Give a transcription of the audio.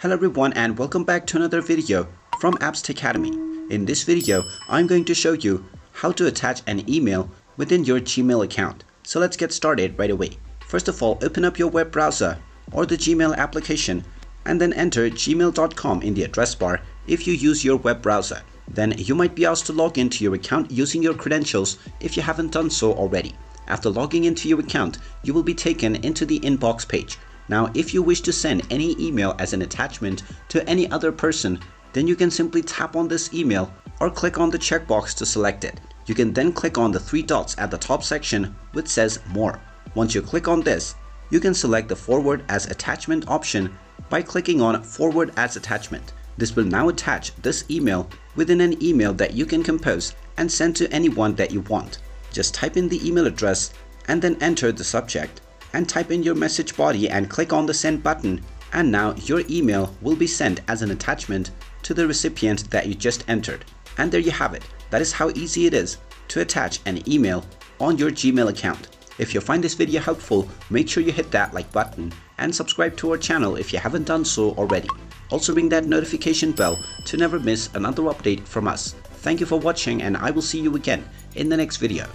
Hello everyone and welcome back to another video from Appstacademy. In this video, I'm going to show you how to attach an email within your Gmail account. So let's get started right away. First of all, open up your web browser or the Gmail application and then enter gmail.com in the address bar if you use your web browser. Then you might be asked to log into your account using your credentials if you haven't done so already. After logging into your account, you will be taken into the inbox page. Now, if you wish to send any email as an attachment to any other person, then you can simply tap on this email or click on the checkbox to select it. You can then click on the three dots at the top section which says More. Once you click on this, you can select the Forward as Attachment option by clicking on Forward as Attachment. This will now attach this email within an email that you can compose and send to anyone that you want. Just type in the email address and then enter the subject and type in your message body and click on the send button, and now your email will be sent as an attachment to the recipient that you just entered. And there you have it. That is how easy it is to attach an email on your Gmail account. If you find this video helpful, make sure you hit that like button and subscribe to our channel if you haven't done so already. Also ring that notification bell to never miss another update from us. Thank you for watching and I will see you again in the next video.